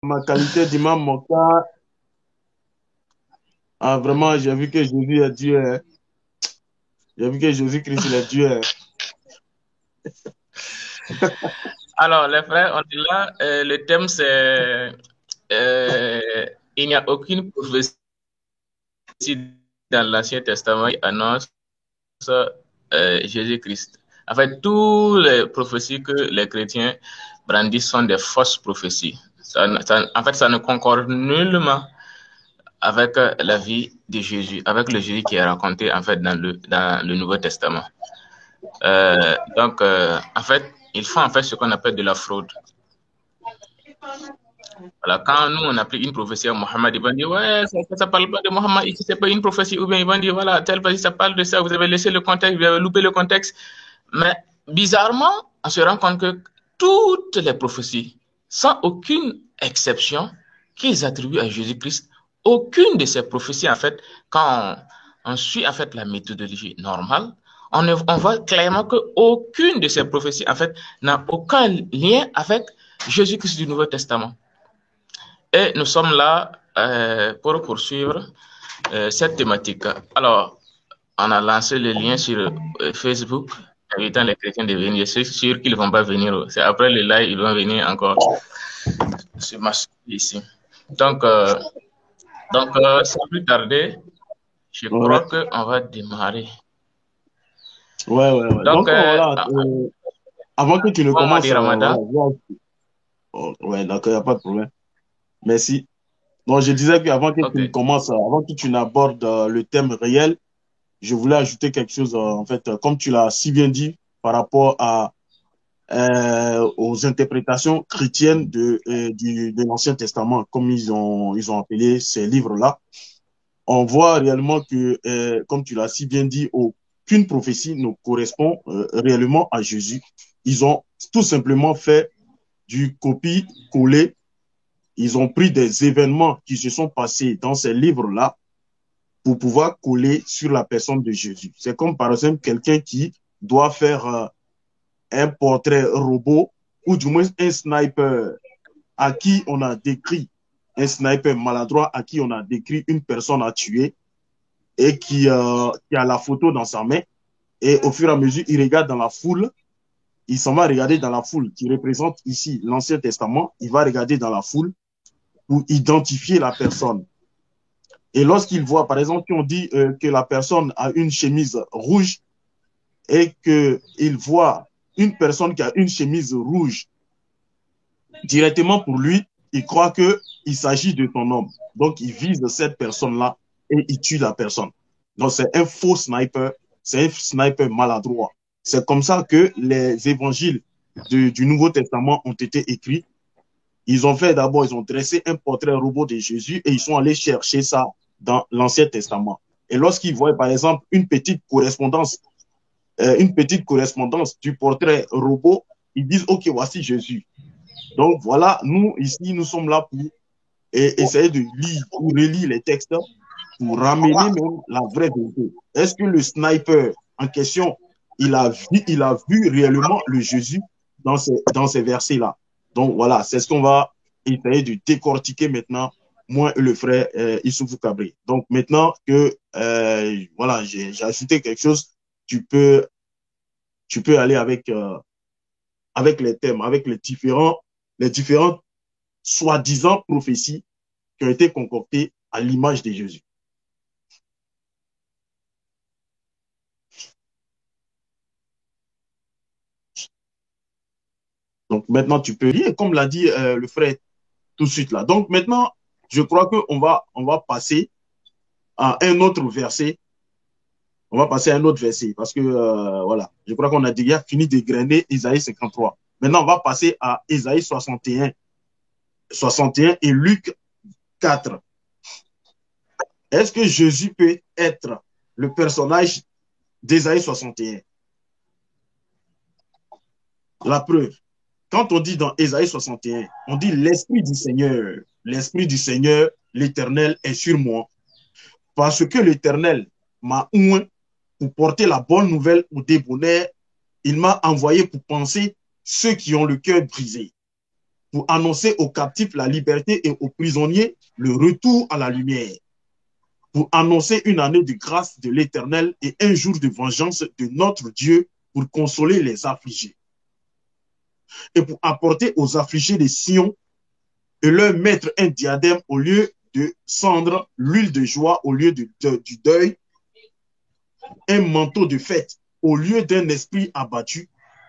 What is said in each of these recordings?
ma qualité d'imam, mon cas, ah, vraiment, j'ai vu que Jésus est Dieu, hein. J'ai vu que Jésus-Christ, il est Dieu, hein. Alors, les frères, on est là. Le thème, c'est euh, il n'y a aucune prophétie dans l'Ancien Testament qui annonce Jésus-Christ. En fait, toutes les prophéties que les chrétiens brandissent sont des fausses prophéties. En fait, ça ne concorde nullement avec la vie de Jésus, avec le Jésus qui est raconté en fait dans le Nouveau Testament. En fait, ils font en fait ce qu'on appelle de la fraude. Voilà, quand nous on applique une prophétie à Mohammed, ils vont dire ouais, ça parle pas de Mohammed, c'est pas une prophétie, ou bien ils vont dire voilà, telle prophétie, ça parle de ça, vous avez laissé le contexte, vous avez loupé le contexte. Mais bizarrement, on se rend compte que toutes les prophéties, sans aucune exception, qu'ils attribuent à Jésus-Christ, aucune de ces prophéties, en fait, quand on suit en fait la méthodologie normale, on voit clairement qu'aucune de ces prophéties, en fait, n'a aucun lien avec Jésus-Christ du Nouveau Testament. Et nous sommes là pour poursuivre cette thématique. Alors, on a lancé le lien sur Facebook, invitant les chrétiens de venir. C'est sûr qu'ils ne vont pas venir. C'est après le live, ils vont venir encore se masquer ici. Donc, euh, sans plus tarder, je Ouais, crois qu'on va démarrer. ouais. Donc, Donc, voilà, avant que tu ne bon mois commences, de voilà, Ramadan. oh, ouais, d'accord, il n'y a pas de problème. Merci. Donc, je disais qu'avant que tu ne OK. commences, avant que tu n'abordes le thème réel, je voulais ajouter quelque chose, en fait, comme tu l'as si bien dit, par rapport aux interprétations chrétiennes de l'Ancien Testament, comme ils ont appelé ces livres-là. On voit réellement que, comme tu l'as si bien dit, aucune prophétie ne correspond réellement à Jésus. Ils ont tout simplement fait du copie-coller. Ils ont pris des événements qui se sont passés dans ces livres-là pour pouvoir coller sur la personne de Jésus. C'est comme par exemple quelqu'un qui doit faire un portrait robot ou du moins un sniper à qui on a décrit, un sniper maladroit à qui on a décrit une personne à tuer et qui a la photo dans sa main. Et au fur et à mesure, il regarde dans la foule, il s'en va regarder dans la foule qui représente ici l'Ancien Testament. Il va regarder dans la foule pour identifier la personne. Et lorsqu'il voit, par exemple, si on dit que la personne a une chemise rouge et qu'il voit une personne qui a une chemise rouge directement pour lui, il croit qu'il s'agit de ton homme. Donc, il vise cette personne-là et il tue la personne. Donc, c'est un faux sniper, c'est un sniper maladroit. C'est comme ça que les évangiles du Nouveau Testament ont été écrits. Ils ont fait d'abord, ils ont dressé un portrait robot de Jésus et ils sont allés chercher ça dans l'Ancien Testament. Et lorsqu'ils voient, par exemple, une petite correspondance du portrait robot, ils disent, OK, voici Jésus. Donc voilà, nous, ici, nous sommes là pour essayer de lire ou relire les textes pour ramener même la vraie vérité. Est-ce que le sniper en question, il a vu réellement le Jésus dans ces versets-là? Donc voilà, c'est ce qu'on va essayer de décortiquer maintenant, moi et le frère Issoufou Cabri. Donc maintenant que voilà, j'ai ajouté quelque chose, tu peux, tu peux aller avec les thèmes, avec les différentes soi-disant prophéties qui ont été concoctées à l'image de Jésus. Donc maintenant, tu peux lire, comme l'a dit le frère tout de suite là. Donc maintenant, je crois on va passer à un autre verset. On va passer à un autre verset parce que voilà, je crois qu'on a déjà fini de grainer Isaïe 53. Maintenant, on va passer à Isaïe 61 et Luc 4. Est-ce que Jésus peut être le personnage d'Isaïe 61? La preuve, quand on dit dans Ésaïe 61, on dit l'Esprit du Seigneur, l'Éternel est sur moi, parce que l'Éternel m'a oint pour porter la bonne nouvelle aux débonnaires, il m'a envoyé pour penser ceux qui ont le cœur brisé, pour annoncer aux captifs la liberté et aux prisonniers le retour à la lumière, pour annoncer une année de grâce de l'Éternel et un jour de vengeance de notre Dieu pour consoler les affligés, et pour apporter aux affligés de Sion et leur mettre un diadème au lieu de cendre, l'huile de joie au lieu du deuil, un manteau de fête au lieu d'un esprit abattu,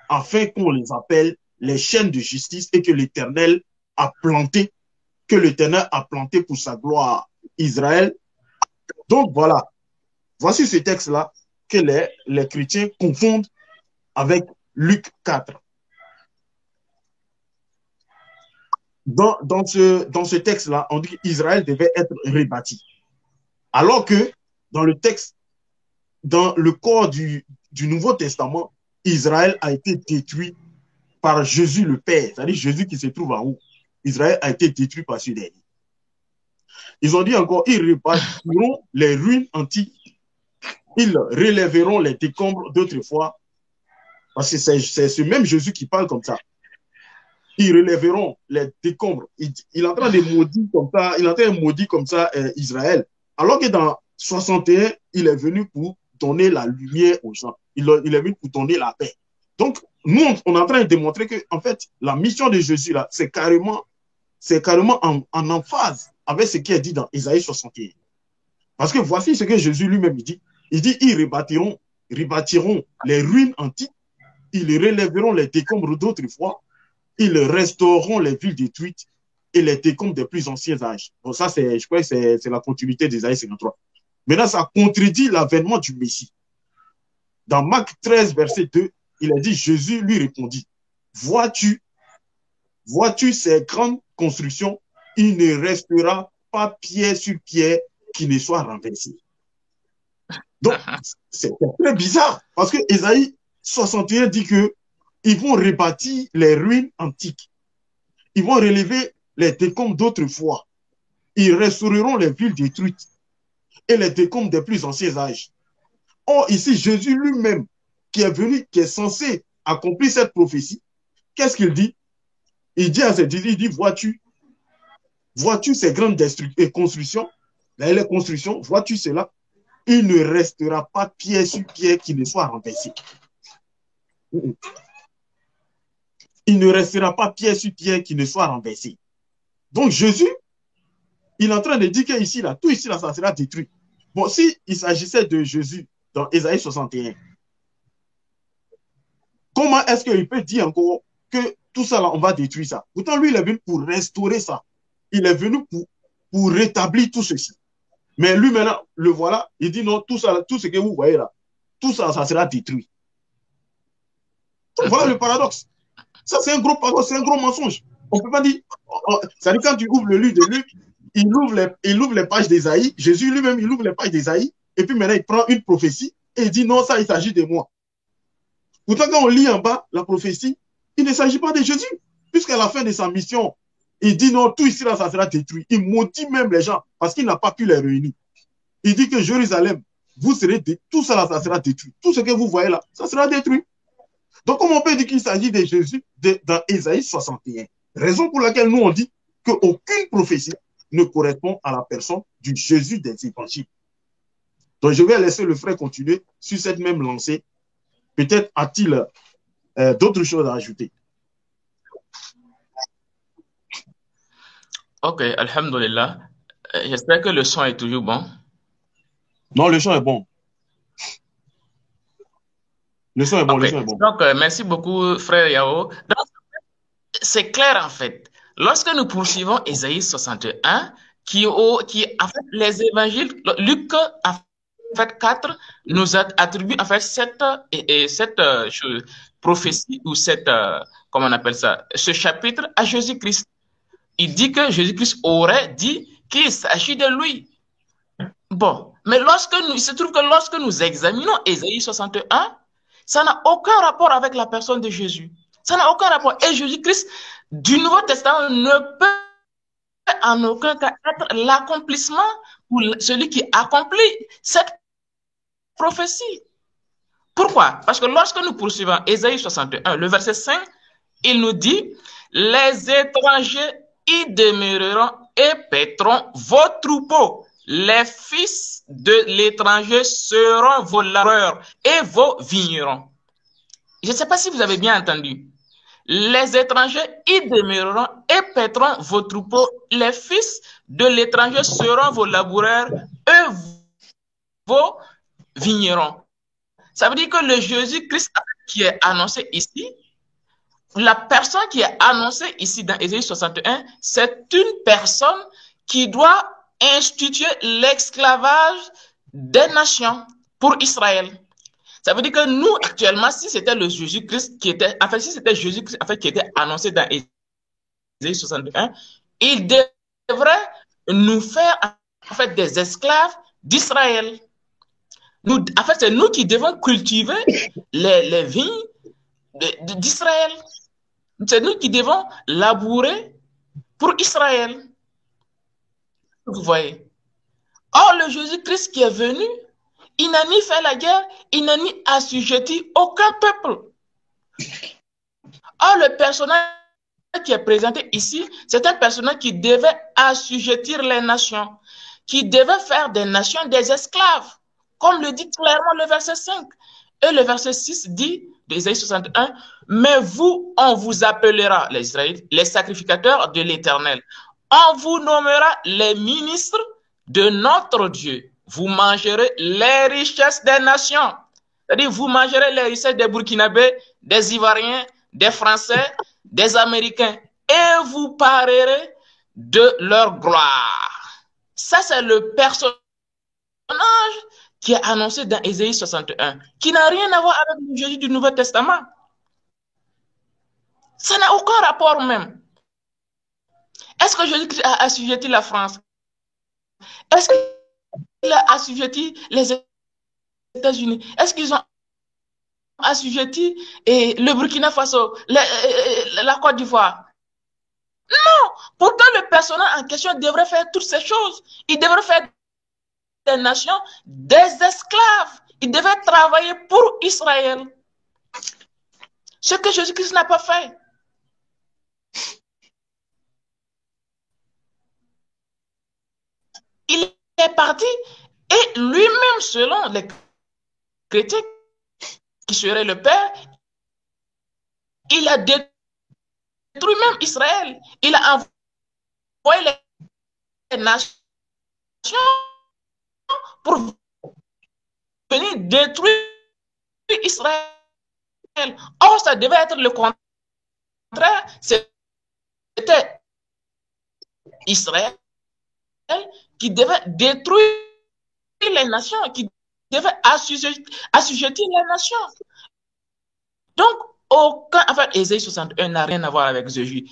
afin qu'on les appelle les chaînes de justice et que l'Éternel a planté, pour sa gloire Israël. Donc voilà, voici ce texte-là que les chrétiens confondent avec Luc 4. Dans ce texte-là, on dit qu'Israël devait être rebâti. Alors que dans le texte, dans le corps du Nouveau Testament, Israël a été détruit par Jésus le Père, c'est-à-dire Jésus qui se trouve en haut. Israël a été détruit par ce dernier. Ils ont dit encore, ils rebâtiront les ruines antiques, ils relèveront les décombres d'autrefois, parce que c'est ce même Jésus qui parle comme ça. Ils relèveront les décombres. Il est en train de maudire comme ça, il est en train de maudire comme ça Israël. Alors que dans 61, il est venu pour donner la lumière aux gens. Il est venu pour donner la paix. Donc, nous, on est en train de démontrer que, en fait, la mission de Jésus, là, c'est carrément en emphase avec ce qui est dit dans Isaïe 61. Parce que voici ce que Jésus lui-même dit. Il dit, ils rebâtiront les ruines antiques, ils relèveront les décombres d'autrefois, ils restaureront les villes détruites et les décombres des plus anciens âges. Bon, ça, je crois que c'est la continuité d'Isaïe 53. Maintenant, ça contredit l'avènement du Messie. Dans Marc 13, verset 2, il a dit, Jésus lui répondit, vois-tu ces grandes constructions, il ne restera pas pierre sur pierre qui ne soit renversé. Donc, c'est très bizarre, parce que Ésaïe 61 dit que ils vont rebâtir les ruines antiques. Ils vont relever les décombres d'autrefois. Ils restaureront les villes détruites et les décombres des plus anciens âges. Or, ici, Jésus lui-même, qui est venu, qui est censé accomplir cette prophétie, qu'est-ce qu'il dit? Il dit à ses disciples, il dit, vois-tu ces grandes constructions, les constructions, vois-tu cela? Il ne restera pas pierre sur pierre qui ne soit renversé. Il ne restera pas pierre sur pierre qui ne soit renversé. Donc Jésus, il est en train de dire que ici, là, tout ici, là, ça sera détruit. Bon, si il s'agissait de Jésus dans Ésaïe 61, comment est-ce qu'il peut dire encore que tout ça, là, on va détruire ça? Pourtant, lui, il est venu pour restaurer ça. Il est venu pour rétablir tout ceci. Mais lui, maintenant, le voilà, il dit non, tout ça, tout ce que vous voyez là, tout ça, ça sera détruit. Donc, voilà le paradoxe. Ça, c'est un gros paradoxe, c'est un gros mensonge. On ne peut pas dire. C'est-à-dire, quand tu ouvres le livre de Luc, il ouvre les pages d'Ésaïe, Jésus lui-même, il ouvre les pages d'Ésaïe, et puis maintenant, il prend une prophétie et il dit non, ça, il s'agit de moi. Pourtant, quand on lit en bas la prophétie, il ne s'agit pas de Jésus, puisqu'à la fin de sa mission, il dit non, tout ici, là, ça sera détruit. Il maudit même les gens parce qu'il n'a pas pu les réunir. Il dit que Jérusalem, vous serez tout ça, là, ça sera détruit. Tout ce que vous voyez là, ça sera détruit. Donc, comment on peut dire qu'il s'agit de Jésus dans Ésaïe 61? Raison pour laquelle nous, on dit qu'aucune prophétie ne correspond à la personne du Jésus des évangiles. Donc, je vais laisser le frère continuer sur cette même lancée. Peut-être a-t-il d'autres choses à ajouter. Ok, alhamdulillah. J'espère que le son est toujours bon. Non, le son est bon. Le son est bon, okay. Le son est bon. Donc, merci beaucoup, frère Yao. C'est clair, en fait. Lorsque nous poursuivons Ésaïe 61, qui en fait, les évangiles, Luc, en fait, 4, nous attribue, en fait, cette prophétie ou comment on appelle ça, ce chapitre à Jésus-Christ. Il dit que Jésus-Christ aurait dit qu'il s'agit de lui. Bon, mais il se trouve que lorsque nous examinons Ésaïe 61, ça n'a aucun rapport avec la personne de Jésus. Ça n'a aucun rapport. Et Jésus-Christ du Nouveau Testament ne peut en aucun cas être l'accomplissement ou celui qui accomplit cette prophétie. Pourquoi? Parce que lorsque nous poursuivons Ésaïe 61, le verset 5, il nous dit, Les étrangers y demeureront et paîtront vos troupeaux. Les fils de l'étranger seront vos laboureurs et vos vignerons. Je ne sais pas si vous avez bien entendu. Les étrangers y demeureront et paîtront vos troupeaux. Les fils de l'étranger seront vos laboureurs et vos vignerons. Ça veut dire que le Jésus-Christ qui est annoncé ici, la personne qui est annoncée ici dans Ésaïe 61, c'est une personne qui doit instituer l'esclavage des nations pour Israël. Ça veut dire que nous, actuellement, si c'était le Jésus-Christ qui était, en fait, si c'était Jésus-Christ en fait, qui était annoncé dans Ésaïe 61, il devrait nous faire en fait des esclaves d'Israël. En fait, c'est nous qui devons cultiver les vignes d'Israël. C'est nous qui devons labourer pour Israël. Vous voyez. Or, le Jésus-Christ qui est venu, il n'a ni fait la guerre, il n'a ni assujetti aucun peuple. Or, le personnage qui est présenté ici, c'est un personnage qui devait assujettir les nations, qui devait faire des nations des esclaves, comme le dit clairement le verset 5. Et le verset 6 dit, d'Ésaïe 61, mais vous, on vous appellera, les Israélites, les sacrificateurs de l'Éternel. On vous nommera les ministres de notre Dieu. Vous mangerez les richesses des nations. C'est-à-dire, vous mangerez les richesses des Burkinabés, des Ivoiriens, des Français, des Américains, et vous parlerez de leur gloire. Ça, c'est le personnage qui est annoncé dans Ésaïe 61, qui n'a rien à voir avec le Jésus du Nouveau Testament. Ça n'a aucun rapport même. Est-ce que Jésus a assujetti la France? Est-ce qu'il a assujetti les États-Unis? Est-ce qu'ils ont assujetti le Burkina Faso, la Côte d'Ivoire? Non! Pourtant, le personnage en question devrait faire toutes ces choses. Il devrait faire des nations des esclaves. Il devait travailler pour Israël. Ce que Jésus-Christ n'a pas fait. Il est parti et lui-même, selon les chrétiens qui seraient le Père, il a détruit même Israël. Il a envoyé les nations pour venir détruire Israël. Or, ça devait être le contraire. C'était Israël qui devait détruire les nations, qui devait assujettir les nations. Donc, enfin, Ésaïe 61 n'a rien à voir avec Jésus.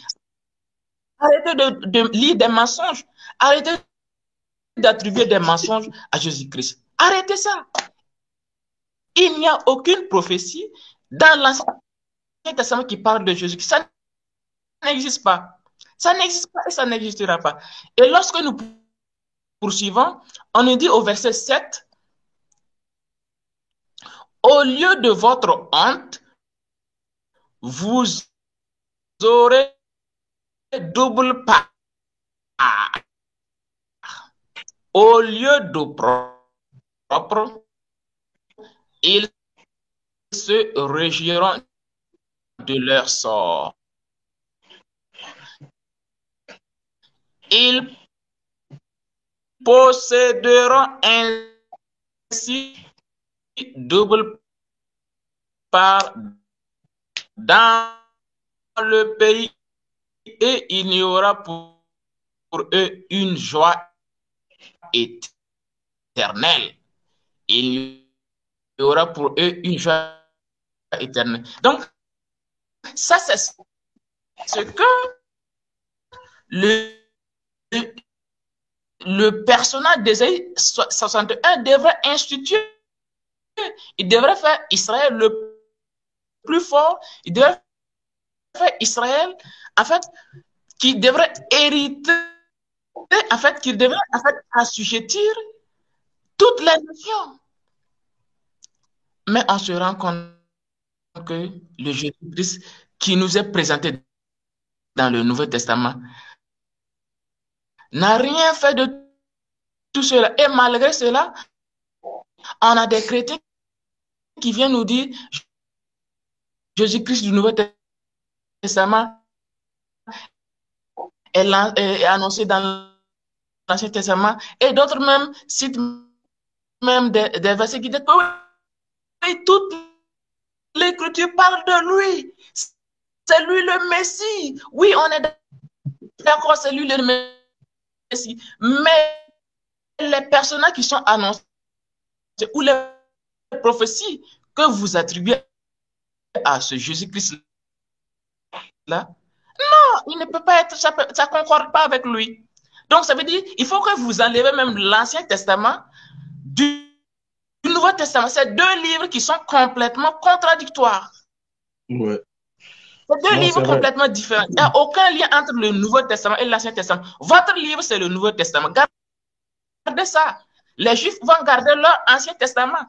Arrêtez de lire des mensonges. Arrêtez d'attribuer des mensonges à Jésus-Christ. Arrêtez ça. Il n'y a aucune prophétie dans l'Ancien Testament qui parle de Jésus-Christ. Ça n'existe pas. Ça n'existe pas et ça n'existera pas. Et lorsque nous poursuivons, on nous dit au verset 7, au lieu de votre honte, vous aurez double part. Au lieu d'opprobre, ils se régiront de leur sort. Ils posséderont ainsi double part dans le pays et il y aura pour eux une joie éternelle. Il y aura pour eux une joie éternelle. Donc, ça, c'est ce que le personnage d'Ésaïe 61 devrait instituer. Il devrait faire Israël le plus fort. Il devrait faire Israël, en fait, qui devrait hériter, en fait, qui devrait, en fait, assujettir toutes les nations. Mais on se rend compte que le Jésus-Christ qui nous est présenté dans le Nouveau Testament, n'a rien fait de tout cela. Et malgré cela, on a des chrétiens qui viennent nous dire Jésus-Christ du Nouveau Testament est annoncé dans l'Ancien Testament, et d'autres même citent même des versets qui disent que oui, toute l'Écriture parle de lui. C'est lui le Messie. Oui, on est d'accord, c'est lui le Messie. Mais les personnages qui sont annoncés ou les prophéties que vous attribuez à ce Jésus-Christ-là, non, il ne peut pas être, ça ne concorde pas avec lui. Donc, ça veut dire il faut que vous enlevez même l'Ancien Testament du Nouveau Testament. C'est deux livres qui sont complètement contradictoires. Ouais. C'est deux livres complètement différents. Il n'y a aucun lien entre le Nouveau Testament et l'Ancien Testament. Votre livre, c'est le Nouveau Testament. Gardez ça. Les Juifs vont garder leur Ancien Testament.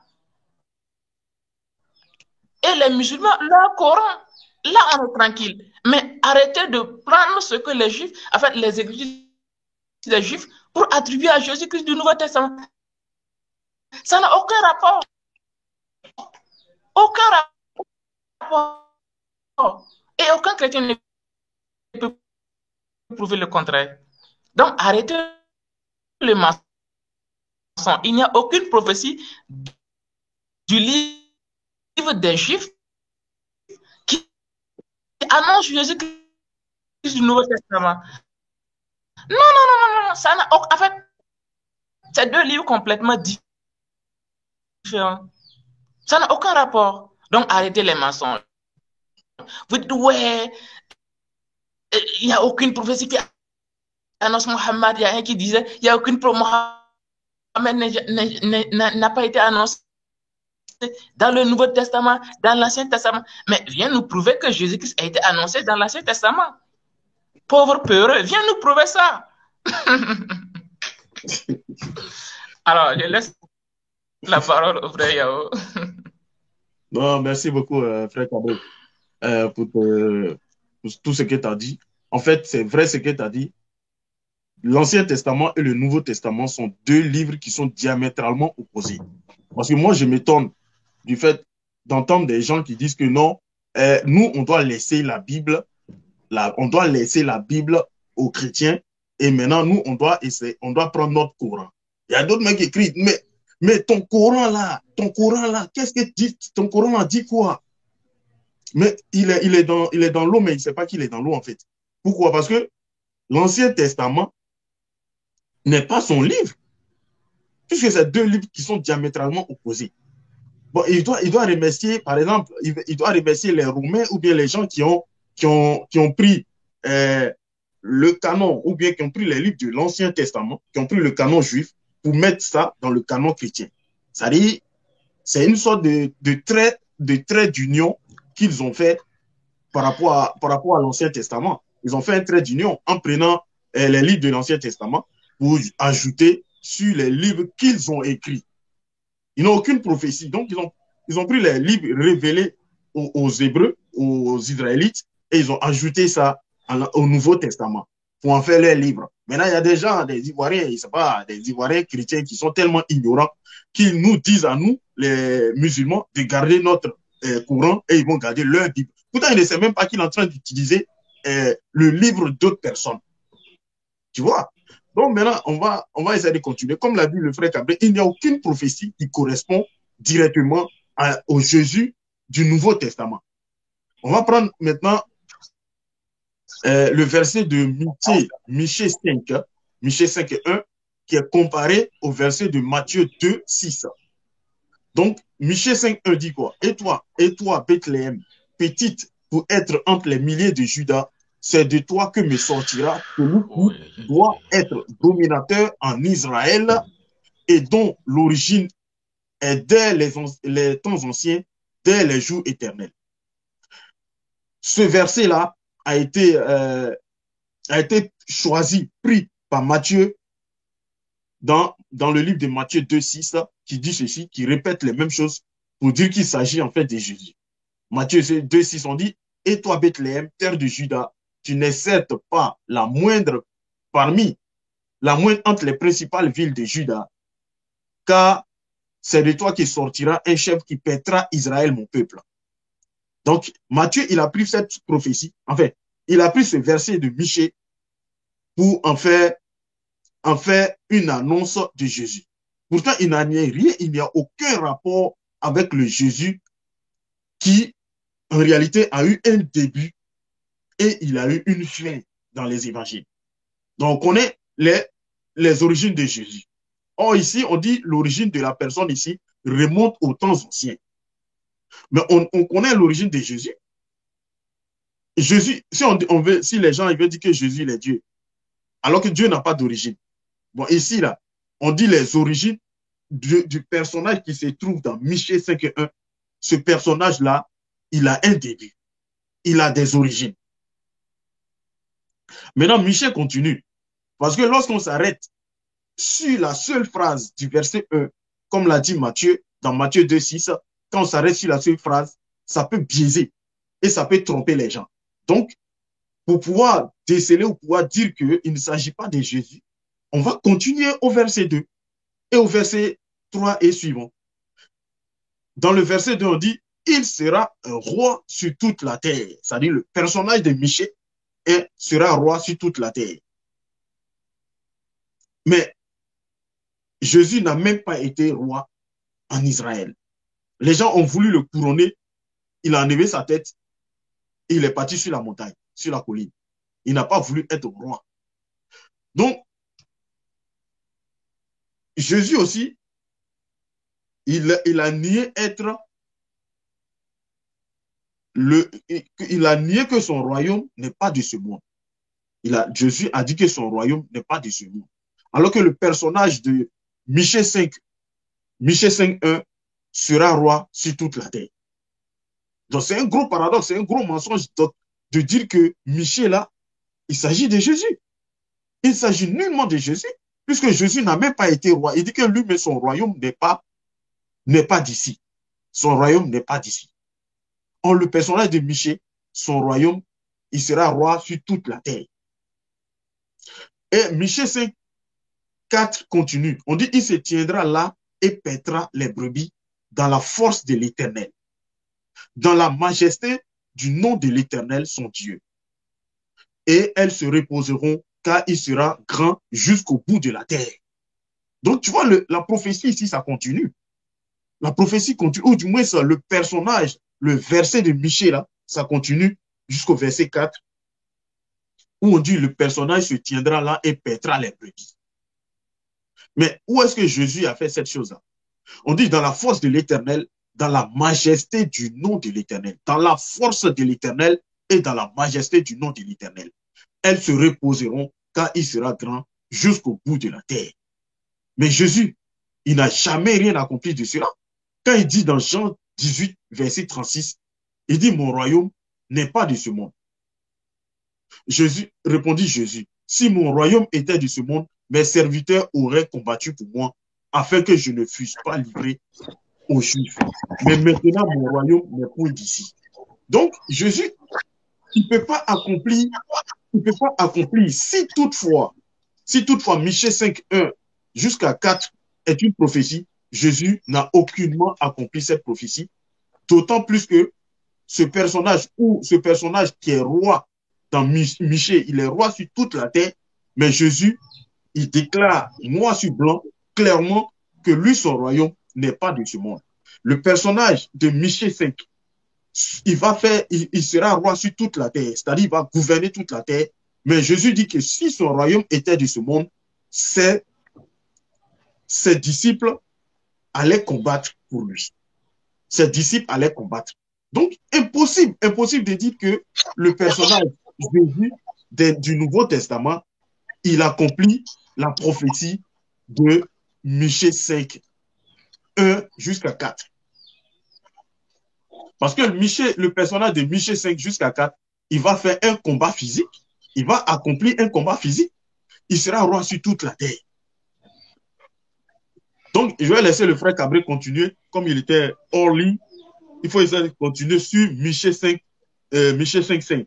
Et les musulmans, leur Coran. Là, on est tranquille. Mais arrêtez de prendre ce que les Juifs, en fait, les Écritures des Juifs, pour attribuer à Jésus-Christ du Nouveau Testament. Ça n'a aucun rapport. Aucun rapport. Et aucun chrétien ne peut prouver le contraire. Donc, arrêtez le mensonge. Il n'y a aucune prophétie du livre des Juifs qui annonce Jésus-Christ du Nouveau Testament. Non, ça n'a en fait, c'est deux livres complètement différents. Ça n'a aucun rapport. Donc, arrêtez les mensonges. Vous dites, ouais, il n'y a aucune prophétie qui annonce Mohammed. Il y a un qui disait, il n'y a aucune prophétie. Mohammed n'a pas été annoncé dans le Nouveau Testament, dans l'Ancien Testament. Mais viens nous prouver que Jésus-Christ a été annoncé dans l'Ancien Testament. Pauvre peureux, viens nous prouver ça. Alors, je laisse la parole au frère Yao. Non, merci beaucoup, frère Kabé, pour tout ce que tu as dit. En fait, c'est vrai ce que tu as dit. L'Ancien Testament et le Nouveau Testament sont deux livres qui sont diamétralement opposés. Parce que moi, je m'étonne du fait d'entendre des gens qui disent que non, nous, on doit laisser la Bible, on doit laisser la Bible aux chrétiens et maintenant, nous, on doit prendre notre Coran. Il y a d'autres mecs qui écrivent, mais ton Coran là, qu'est-ce que dit, ton Coran a dit quoi? Mais il est dans l'eau, mais il ne sait pas qu'il est dans l'eau en fait. Pourquoi? Parce que l'Ancien Testament n'est pas son livre, puisque c'est deux livres qui sont diamétralement opposés. Bon, il doit remercier, par exemple, il doit remercier les Romains ou bien les gens qui ont pris le canon ou bien qui ont pris les livres de l'Ancien Testament, qui ont pris le canon juif pour mettre ça dans le canon chrétien. C'est-à-dire, c'est une sorte de trait d'union qu'ils ont fait par rapport à l'Ancien Testament. Ils ont fait un trait d'union en prenant les livres de l'Ancien Testament pour ajouter sur les livres qu'ils ont écrits. Ils n'ont aucune prophétie. Donc, ils ont pris les livres révélés aux Hébreux, aux Israélites, et ils ont ajouté ça au Nouveau Testament pour en faire leurs livres. Maintenant, il y a des gens, des Ivoiriens, c'est pas des Ivoiriens chrétiens qui sont tellement ignorants qu'ils nous disent à nous, les musulmans, de garder notre Coran et ils vont garder leur Bible. Pourtant, ils ne savent même pas qu'il est en train d'utiliser le livre d'autres personnes. Tu vois? Donc maintenant, on va essayer de continuer. Comme l'a dit le frère Cabré, il n'y a aucune prophétie qui correspond directement au Jésus du Nouveau Testament. On va prendre maintenant le verset de Michée 5 et 1, qui est comparé au verset de Matthieu 2, 6. Donc, Michée 5, 1 dit quoi? Et toi, Bethléem, petite pour être entre les milliers de Judas, c'est de toi que me sortira celui qui doit être dominateur en Israël et dont l'origine est dès les temps anciens, dès les jours éternels. Ce verset-là a été choisi, pris par Matthieu dans le livre de Matthieu 2, 6, qui dit ceci, qui répète les mêmes choses pour dire qu'il s'agit en fait de Jésus. Matthieu 2, 6, on dit, et toi, Bethléem, terre de Juda, tu n'es certes pas la moindre entre les principales villes de Juda, car c'est de toi qui sortira un chef qui paîtra Israël, mon peuple. Donc, Matthieu, il a pris cette prophétie, enfin, il a pris ce verset de Michée pour en faire une annonce de Jésus. Pourtant, il n'y a rien, il n'y a aucun rapport avec le Jésus qui, en réalité, a eu un début et il a eu une fin dans les évangiles. Donc, on connaît les origines de Jésus. Or, ici, on dit l'origine de la personne ici remonte aux temps anciens. Mais on connaît l'origine de Jésus. Jésus, si les gens ils veulent dire que Jésus il est Dieu, alors que Dieu n'a pas d'origine. Bon, ici, là, on dit les origines du personnage qui se trouve dans Michée 5.1. Ce personnage-là, il a un début. Il a des origines. Maintenant, Michée continue. Parce que lorsqu'on s'arrête sur la seule phrase du verset 1, comme l'a dit Matthieu, dans Matthieu 2.6, quand on s'arrête sur la seule phrase, ça peut biaiser et ça peut tromper les gens. Donc, pour pouvoir déceler ou pouvoir dire qu'il ne s'agit pas de Jésus, on va continuer au verset 2 et au verset 3 et suivant. Dans le verset 2, on dit, il sera un roi sur toute la terre. C'est-à-dire le personnage de Michée sera roi sur toute la terre. Mais Jésus n'a même pas été roi en Israël. Les gens ont voulu le couronner, il a enlevé sa tête, et il est parti sur la montagne, sur la colline. Il n'a pas voulu être roi. Donc, Jésus aussi, il a nié être il a nié que son royaume n'est pas de ce monde. Jésus a dit que son royaume n'est pas de ce monde. Alors que le personnage de Michée 5.1 sera roi sur toute la terre. Donc c'est un gros paradoxe, c'est un gros mensonge de dire que Michée là, il s'agit de Jésus. Il ne s'agit nullement de Jésus, puisque Jésus n'a même pas été roi. Il dit que lui, mais son royaume n'est pas d'ici. Son royaume n'est pas d'ici. En le personnage de Michée, son royaume, il sera roi sur toute la terre. Et Michée 5.4 continue. On dit, il se tiendra là et paîtra les brebis dans la force de l'Éternel, dans la majesté du nom de l'Éternel, son Dieu. Et elles se reposeront, car il sera grand jusqu'au bout de la terre. Donc, tu vois, la prophétie ici, ça continue. La prophétie continue, ou du moins, ça, le personnage, le verset de Michée, là, ça continue jusqu'au verset 4, où on dit le personnage se tiendra là et paîtra les brebis. Mais où est-ce que Jésus a fait cette chose-là? On dit dans la force de l'Éternel, dans la majesté du nom de l'Éternel, dans la force de l'Éternel et dans la majesté du nom de l'Éternel. Elles se reposeront car il sera grand jusqu'au bout de la terre. Mais Jésus, il n'a jamais rien accompli de cela. Quand il dit dans Jean 18, verset 36, il dit, mon royaume n'est pas de ce monde. Jésus, répondit Jésus, si mon royaume était de ce monde, mes serviteurs auraient combattu pour moi, afin que je ne fusse pas livré aux Juifs. Mais maintenant, mon royaume n'est point d'ici. Donc, Jésus, il ne peut pas accomplir, si toutefois Michée 5.1 jusqu'à 4 est une prophétie, Jésus n'a aucunement accompli cette prophétie, d'autant plus que ce personnage qui est roi dans Michée, il est roi sur toute la terre, mais Jésus, il déclare noir sur blanc, clairement, que lui, son royaume n'est pas de ce monde. Le personnage de Michée 5, il sera roi sur toute la terre, c'est-à-dire il va gouverner toute la terre, mais Jésus dit que si son royaume était de ce monde, ses disciples allaient combattre pour lui. Ses disciples allaient combattre. Donc, impossible de dire que le personnage Jésus du Nouveau Testament, il accomplit la prophétie de Michée 5, 1 jusqu'à 4. Parce que le personnage de Michée 5 jusqu'à 4, il va faire un combat physique, il va accomplir un combat physique, il sera roi sur toute la terre. Donc, je vais laisser le frère Cabré continuer, comme il était hors ligne. Il faut essayer de continuer sur Michée 5, 5.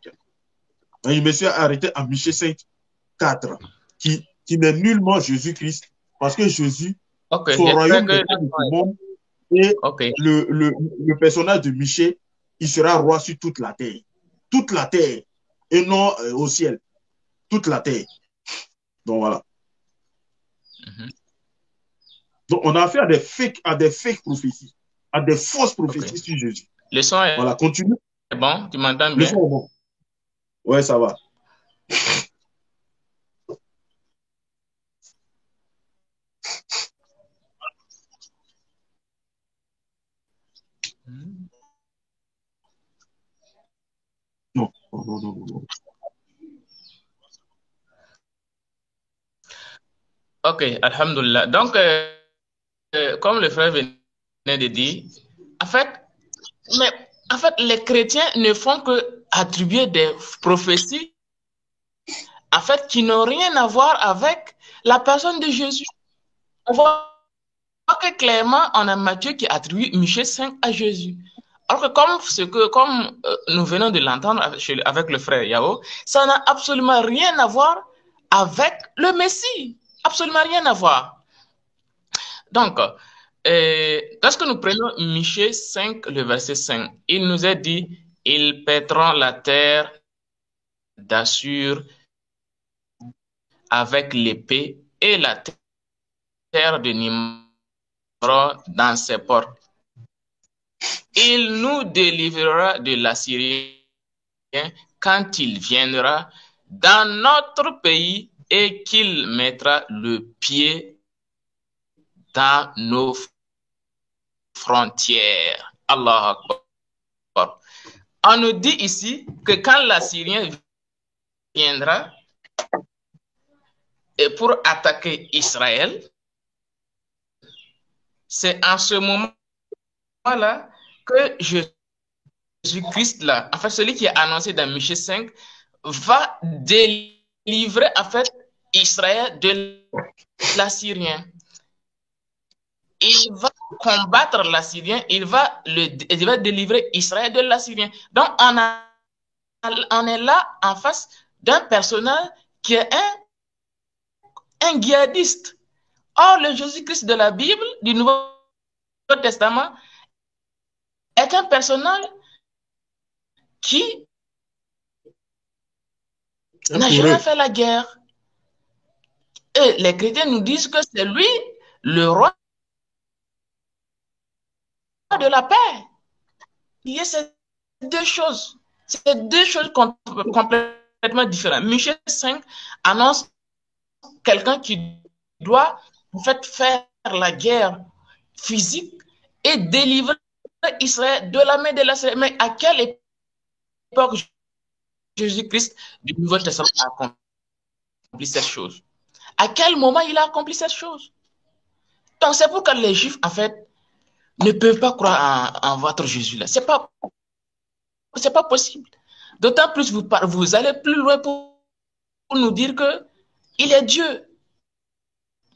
Et je me suis arrêté à Michée 5, 4, qui n'est nullement Jésus-Christ, parce que Jésus, Ok, son j'espère royaume que... n'est pas de ce monde, et Ok, le personnage de Michée, il sera roi sur toute la terre. Toute la terre, et non au ciel. Toute la terre. Donc voilà. Donc on a affaire à des fake prophéties, à des fausses ok. prophéties sur Jésus. Le son est Voilà, continue. bon, tu m'entends Le bien? son est bon. Ouais, ça va. Non, non, non, non, non. Ok, alhamdulillah. Donc, comme le frère venait de dire, en fait, les chrétiens ne font que attribuer des prophéties, en fait, qui n'ont rien à voir avec la personne de Jésus. On voit que clairement, on a Matthieu qui attribue Michée 5 à Jésus. Alors que comme nous venons de l'entendre avec le frère Yao, ça n'a absolument rien à voir avec le Messie. Absolument rien à voir. Donc, lorsque nous prenons Michée 5, le verset 5, il nous est dit, ils paîtront la terre d'Assur avec l'épée et la terre de Nimrod dans ses portes. Il nous délivrera de l'Assyrien quand il viendra dans notre pays et qu'il mettra le pied dans nos frontières. Allah Akbar. On nous dit ici que quand l'Assyrien viendra et pour attaquer Israël, c'est en ce moment-là que Jésus-Christ, là, en fait, celui qui est annoncé dans Michée 5, va délivrer, en fait, Israël de l'Assyrien. Il va combattre l'Assyrien, il va délivrer Israël de l'Assyrien. Donc, on est là en face d'un personnage qui est un djihadiste. Or, le Jésus-Christ de la Bible, du Nouveau Testament, est un personnage qui n'a jamais fait la guerre. Et les chrétiens nous disent que c'est lui le roi de la paix. Il y a ces deux choses. C'est deux choses complètement différentes. Michée 5 annonce quelqu'un qui doit en fait faire la guerre physique et délivrer Israël de la main de l'Assyrie. Mais à quelle époque Jésus-Christ du Nouveau Testament a accompli cette chose? À quel moment il a accompli cette chose? Donc c'est pourquoi les Juifs, en fait, ne peuvent pas croire en votre Jésus là. C'est pas possible. D'autant plus vous allez plus loin pour nous dire que il est Dieu.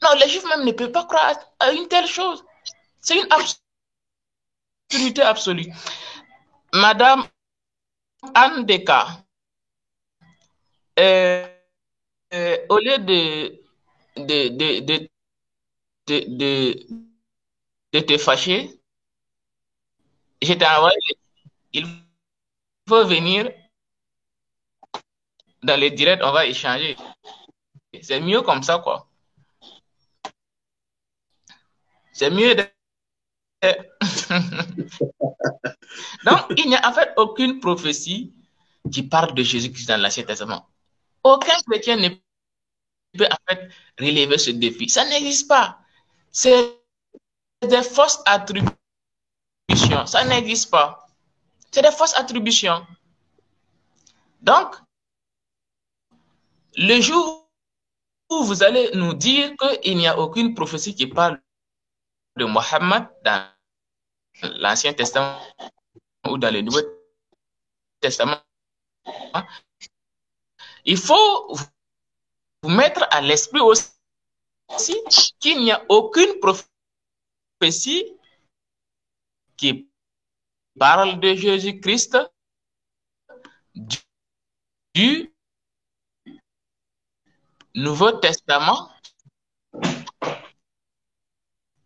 Non, les Juifs même ne peuvent pas croire à une telle chose. C'est une absurdité absolue. Madame Anne Deka, au lieu de, de, de, de, de te fâcher, je t'ai envoyé, il faut venir dans les directs, on va échanger. C'est mieux comme ça, quoi. C'est mieux de... Donc, il n'y a en fait aucune prophétie qui parle de Jésus-Christ dans l'Ancien Testament. Aucun chrétien ne peut en fait relever ce défi. Ça n'existe pas. C'est des fausses attributions. Ça n'existe pas. C'est des fausses attributions. Donc, le jour où vous allez nous dire qu'il n'y a aucune prophétie qui parle de Mohammed dans l'Ancien Testament ou dans le Nouveau Testament, il faut vous mettre à l'esprit aussi qu'il n'y a aucune prophétie qui parle de Jésus-Christ du Nouveau Testament,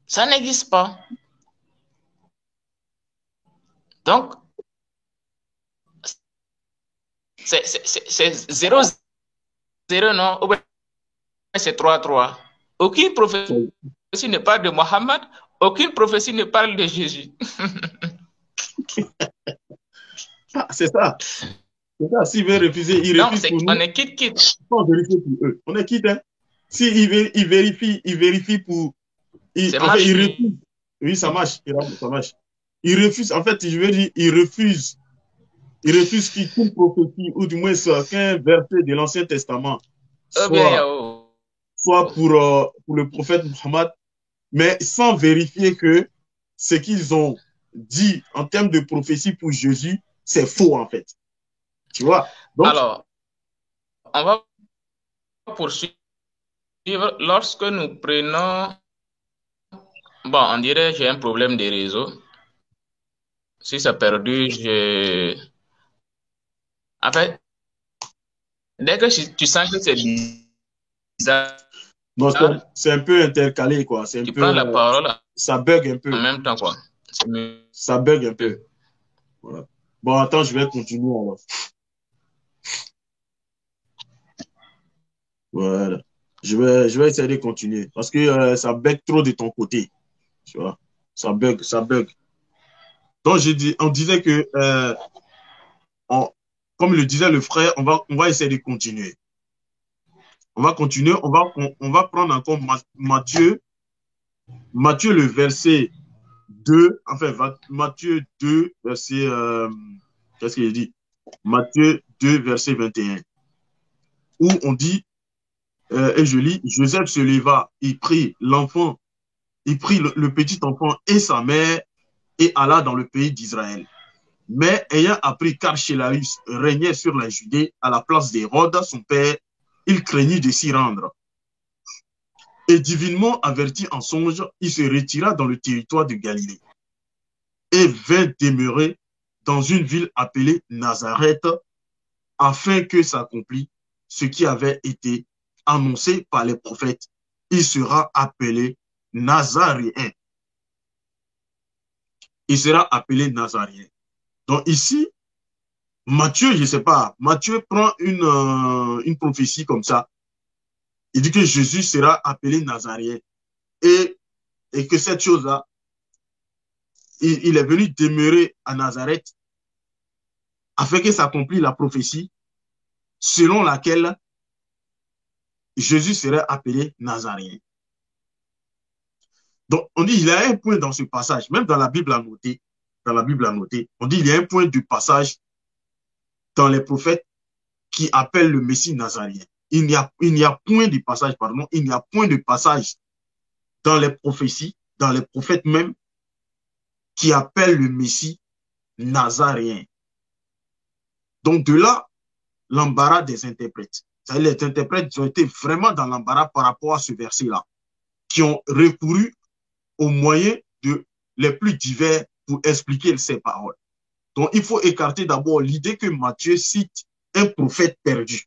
ça n'existe pas. Donc, c'est 0, 0, non? Ou bien c'est 3, 3. Aucune prophétie ne parle de Mohammed, aucune prophétie ne parle de Jésus. Ah, c'est ça. C'est ça. S'il veut refuser, il Donc, refuse pour on nous. est quitte. On vérifie pour eux. On est quitte, hein. S'il il vérifie pour. C'est En fait, marche. il refuse. Oui, ça marche. Ça marche. Il refuse. En fait, je veux dire, il refuse. Il refuse qu'une prophétie, ou du moins qu'un verset de l'Ancien Testament Oh bien, soit, oh. soit pour le prophète Muhammad, mais sans vérifier que ce qu'ils ont dit en termes de prophétie pour Jésus, c'est faux, en fait. Tu vois? Donc, Alors, on va poursuivre. Lorsque nous prenons, bon, on dirait j'ai un problème de réseau. Si ça perdu, en fait, dès que tu sens que c'est bizarre, non, c'est un peu intercalé, quoi. C'est un tu peu, prends la parole ça bug un en peu. même temps, quoi. C'est mieux. Ça bug un peu. Voilà. Bon, attends, je vais continuer alors. Voilà. Je vais essayer de continuer parce que ça bug trop de ton côté. Tu vois, ça bug, ça bug. Donc, on disait que, on- comme le disait le frère, on va essayer de continuer. On va continuer, on va prendre encore Matthieu, Matthieu le verset 2, enfin, Matthieu 2, verset, qu'est-ce qu'il dit? Matthieu 2, verset 21, où on dit, et je lis, Joseph se leva, il prit l'enfant, il prit le petit enfant et sa mère et alla dans le pays d'Israël. Mais ayant appris qu'Archélaüs régnait sur la Judée à la place d'Hérode, son père, il craignit de s'y rendre. Et divinement averti en songe, il se retira dans le territoire de Galilée et vint demeurer dans une ville appelée Nazareth, afin que s'accomplisse ce qui avait été annoncé par les prophètes. Il sera appelé Nazaréen. Il sera appelé Nazaréen. Donc ici, Matthieu, je ne sais pas, Matthieu prend une prophétie comme ça. Il dit que Jésus sera appelé Nazaréen. Et que cette chose-là, il est venu demeurer à Nazareth afin que s'accomplisse la prophétie selon laquelle Jésus serait appelé Nazaréen. Donc, on dit il y a un point dans ce passage, même dans la Bible annotée, on dit il y a un point du passage dans les prophètes qui appelle le Messie nazaréen. Il n'y a point de passage, pardon, il n'y a point de passage dans les prophéties, dans les prophètes même, qui appelle le Messie nazaréen. Donc de là, l'embarras des interprètes. Les interprètes ont été vraiment dans l'embarras par rapport à ce verset-là, qui ont recouru aux moyens les plus divers pour expliquer ces paroles. Donc il faut écarter d'abord l'idée que Matthieu cite un prophète perdu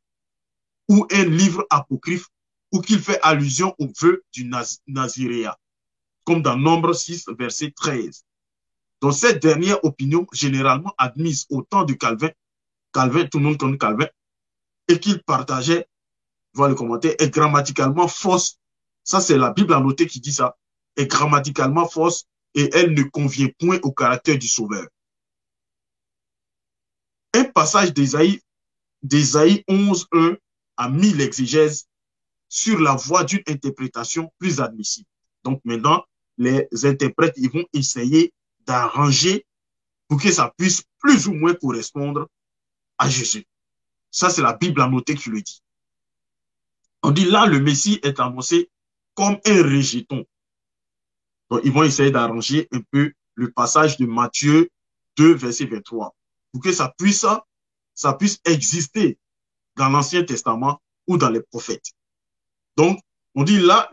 ou un livre apocryphe ou qu'il fait allusion au vœu du Naziréa, comme dans Nombre 6, verset 13. Donc, cette dernière opinion, généralement admise au temps de Calvin, tout le monde connaît Calvin, et qu'il partageait, voilà le commentaire, est grammaticalement fausse. Ça, c'est la Bible annotée qui dit ça. Est grammaticalement fausse et elle ne convient point au caractère du Sauveur. Un passage d'Ésaïe 11.1 a mis l'exégèse sur la voie d'une interprétation plus admissible. Donc maintenant, les interprètes ils vont essayer d'arranger pour que ça puisse plus ou moins correspondre à Jésus. Ça, c'est la Bible annotée qui le dit. On dit là, le Messie est annoncé comme un rejeton. Donc, ils vont essayer d'arranger un peu le passage de Matthieu 2, verset 23, pour que ça puisse exister dans l'Ancien Testament ou dans les prophètes. Donc, on dit là,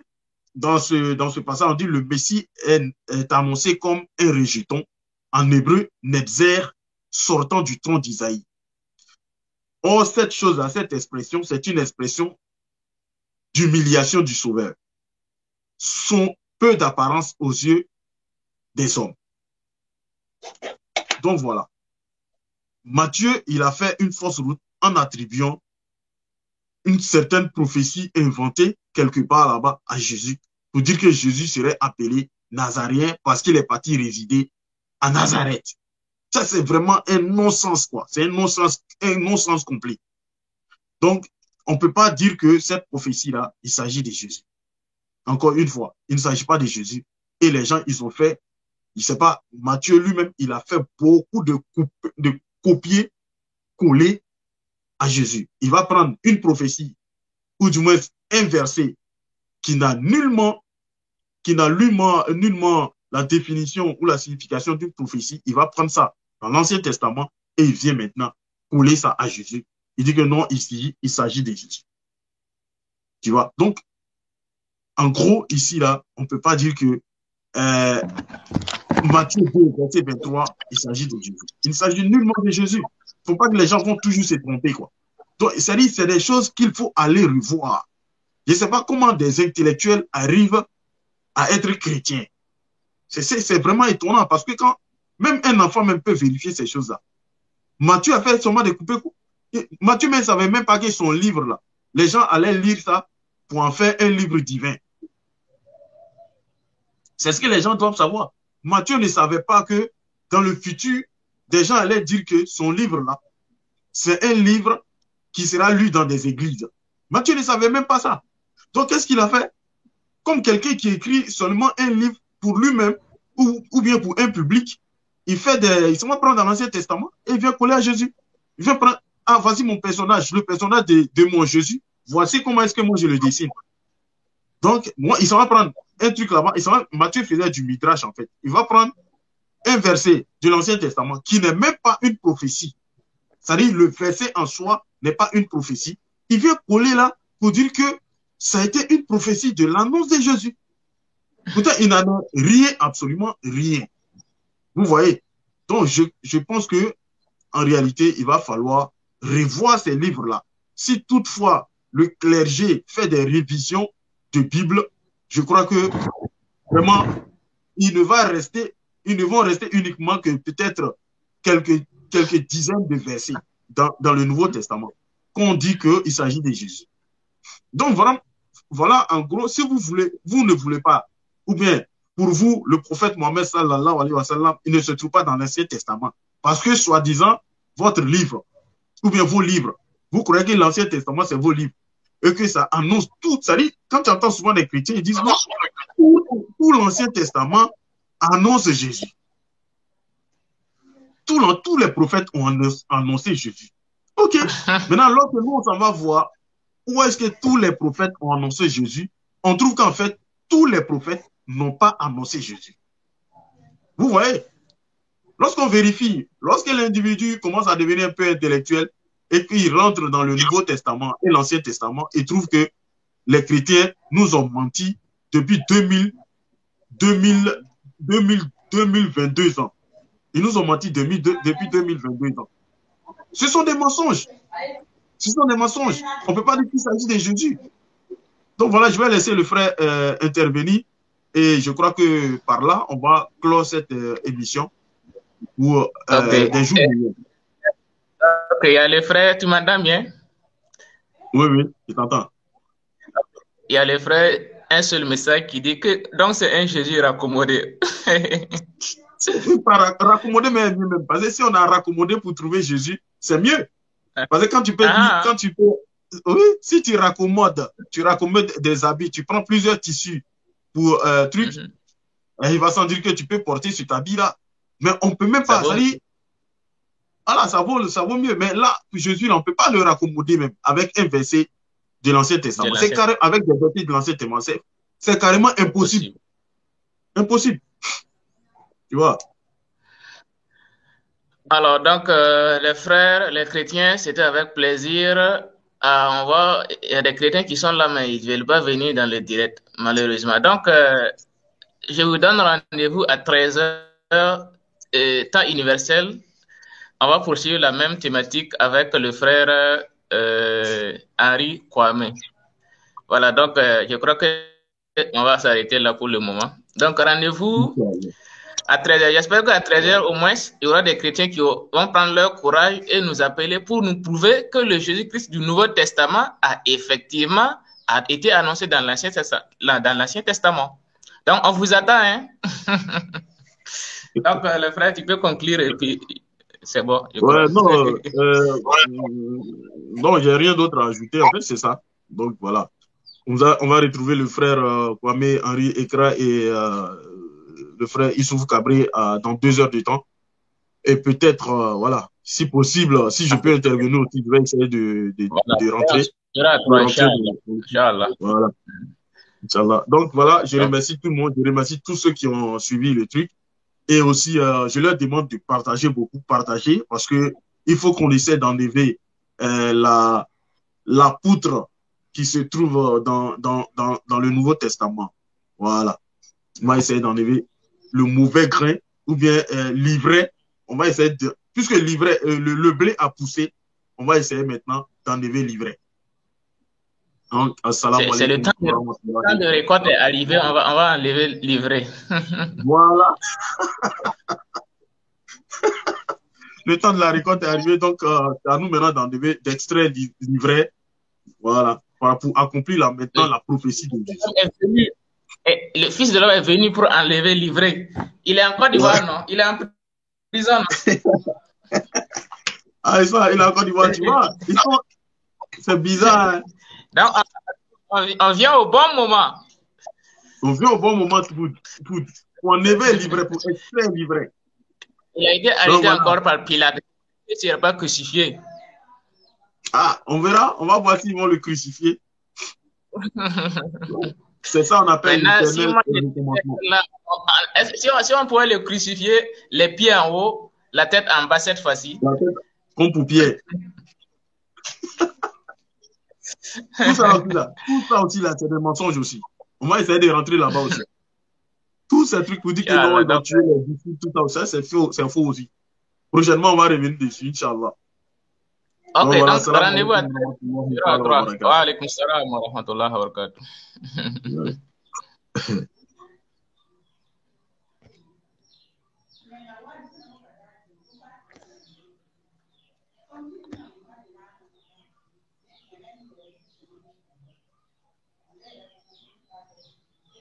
dans ce passage, on dit le Messie est annoncé comme un rejeton, en hébreu, Netzer, sortant du tronc d'Isaïe. Or, cette chose-là, cette expression, c'est une expression d'humiliation du Sauveur sont peu d'apparence aux yeux des hommes. Donc voilà. Matthieu, il a fait une fausse route en attribuant une certaine prophétie inventée quelque part là-bas à Jésus pour dire que Jésus serait appelé Nazaréen parce qu'il est parti résider à Nazareth. Ça, c'est vraiment un non-sens, quoi. C'est un non-sens complet. Donc, on ne peut pas dire que cette prophétie-là, il s'agit de Jésus. Encore une fois, il ne s'agit pas de Jésus. Et les gens, ils ont fait, je ne sais pas, Matthieu lui-même, il a fait beaucoup de copier-coller à Jésus. Il va prendre une prophétie, ou du moins un verset qui n'a nullement la définition ou la signification d'une prophétie. Il va prendre ça dans l'Ancien Testament et il vient maintenant coller ça à Jésus. Il dit que non, ici, il s'agit de Jésus. Tu vois? Donc, en gros, ici, là, on ne peut pas dire que Matthieu 2, verset 23, il s'agit de Jésus. Il ne s'agit nullement de Jésus. Il ne faut pas que les gens vont toujours se tromper, quoi. Donc, c'est-à-dire, c'est des choses qu'il faut aller revoir. Je ne sais pas comment des intellectuels arrivent à être chrétiens. C'est vraiment étonnant parce que quand même un enfant même peut vérifier ces choses-là. Matthieu a fait seulement des coupés-coupes. Matthieu même ne savait même pas que son livre-là, les gens allaient lire ça pour en faire un livre divin. C'est ce que les gens doivent savoir. Matthieu ne savait pas que dans le futur, des gens allaient dire que son livre-là, c'est un livre qui sera lu dans des églises. Matthieu ne savait même pas ça. Donc, qu'est-ce qu'il a fait? Comme quelqu'un qui écrit seulement un livre pour lui-même ou bien pour un public, il se va prendre dans l'Ancien Testament et il vient coller à Jésus. Il vient prendre, ah, voici mon personnage, le personnage de mon Jésus. Voici comment est-ce que moi je le dessine. Donc, moi, il s'en va prendre un truc là-bas. Matthieu faisait du midrash, en fait. Il va prendre un verset de l'Ancien Testament qui n'est même pas une prophétie. C'est-à-dire, le verset en soi n'est pas une prophétie. Il vient coller là pour dire que ça a été une prophétie de l'annonce de Jésus. Pourtant, il n'en a rien, absolument rien. Vous voyez? Donc, je pense que en réalité, il va falloir revoir ces livres-là. Si toutefois le clergé fait des révisions de Bible, je crois que vraiment, ils ne vont rester uniquement que peut-être quelques dizaines de versets dans le Nouveau Testament, qu'on dit qu'il s'agit de Jésus. Donc voilà, en gros, si vous ne voulez pas, ou bien pour vous, le prophète Mohammed sallallahu alayhi wa sallam, il ne se trouve pas dans l'Ancien Testament. Parce que, soi-disant, votre livre, ou bien vos livres, vous croyez que l'Ancien Testament, c'est vos livres, et que ça annonce tout. Ça dit, quand tu entends souvent des chrétiens, ils disent non, tout l'Ancien Testament annonce Jésus. Tous les prophètes ont annoncé Jésus. Ok, maintenant, lorsque nous, on s'en va voir où est-ce que tous les prophètes ont annoncé Jésus, on trouve qu'en fait, tous les prophètes n'ont pas annoncé Jésus. Vous voyez? Lorsqu'on vérifie, lorsque l'individu commence à devenir un peu intellectuel et qu'il rentre dans le Nouveau Testament et l'Ancien Testament, il trouve que les chrétiens nous ont menti depuis 2022 ans. Ils nous ont menti depuis 2022 ans. Ce sont des mensonges. Ce sont des mensonges. On ne peut pas dire qu'il s'agit de Jésus. Donc voilà, je vais laisser le frère intervenir et je crois que par là, on va clore cette émission pour des jours. Ok, il y a les frères, tu m'entends bien? Oui, je t'entends. Il y a les frères, un seul message qui dit que donc c'est un Jésus raccommodé. C'est pas raccommodé, mais mieux même. Parce que si on a raccommodé pour trouver Jésus, c'est mieux. Parce que quand tu peux oui, si tu raccommodes des habits, tu prends plusieurs tissus pour trucs, il va sans dire que tu peux porter cet habit-là. Mais on ne peut même pas. Voilà, ça vaut mieux. Mais là, Jésus, on ne peut pas le raccommoder même avec un verset de l'Ancien Testament. C'est carrément avec des versets de l'Ancien Testament. C'est carrément impossible. Impossible. Tu vois? Alors, donc, les frères, les chrétiens, c'était avec plaisir. Il y a des chrétiens qui sont là, mais ils ne veulent pas venir dans le direct, malheureusement. Donc, je vous donne rendez-vous à 13h, temps universel. On va poursuivre la même thématique avec le frère Henri Kwame. Voilà, donc je crois que on va s'arrêter là pour le moment. Donc rendez-vous à 13h. J'espère qu'à 13h au moins, il y aura des chrétiens qui vont prendre leur courage et nous appeler pour nous prouver que le Jésus-Christ du Nouveau Testament a effectivement été annoncé dans l'Ancien Testament. Donc on vous attend, hein. Donc le frère, tu peux conclure et puis c'est bon, je crois. Ouais, non, non, j'ai rien d'autre à ajouter. En fait, c'est ça. Donc voilà. On va retrouver le frère Kwame Henri Ekra et le frère Issouf Kabré dans 2 heures de temps. Et peut-être, voilà, si possible, si je peux intervenir aussi, je vais essayer Voilà, de rentrer. De rentrer Inch'Allah. Inch'Allah. voilà, Inch'Allah. Donc voilà, je Donc, remercie tout le monde, je remercie tous ceux qui ont suivi le truc. Et aussi, je leur demande de partager beaucoup, partager, parce que il faut qu'on essaie d'enlever la poutre qui se trouve dans le Nouveau Testament. Voilà. On va essayer d'enlever le mauvais grain ou bien l'ivraie. On va essayer de, puisque l'ivraie, le blé a poussé, on va essayer maintenant d'enlever l'ivraie. Donc, assalamu c'est le alaikum temps wa de rahmatullahi. récolte est arrivé, on va enlever livrer. Voilà. Le temps de la récolte est arrivé, donc c'est à nous maintenant d'enlever, d'extraire l'ivraie. Voilà. Pour accomplir là, maintenant la prophétie de Jésus. Le fils de l'homme est venu pour enlever livrer. Il est en Côte Ouais. d'Ivoire, non? Il est en prison, non? Ah, ça, il est encore d'Ivoire, tu vois. C'est bizarre. Hein? Donc, on vient au bon moment. On vient au bon moment pour enlever l'ivraie, pour extraire l'ivraie. Il a été Donc arrêté voilà. encore par Pilate. Il ne sera pas crucifié. Ah, on verra, on va voir s'ils vont le crucifier. C'est ça, on appelle Maintenant, si, l'éternel moi, recommencement. si on pouvait le crucifier, les pieds en haut, la tête en bas cette fois-ci. Comme pour Pierre. Tout ça aussi, là, c'est des mensonges aussi. On va essayer de rentrer là-bas aussi. Tous ces trucs pour dire que non, ils vont tuer les disciples, tout ça, c'est faux aussi. Prochainement, on va revenir dessus, Inch'Allah. Ok, Donc voilà, donc salam rendez-vous à alaikum wa rahmatullahi wa 3. barakatuh. Wa alaikum salam wa rahmatullahi wa barakatuh.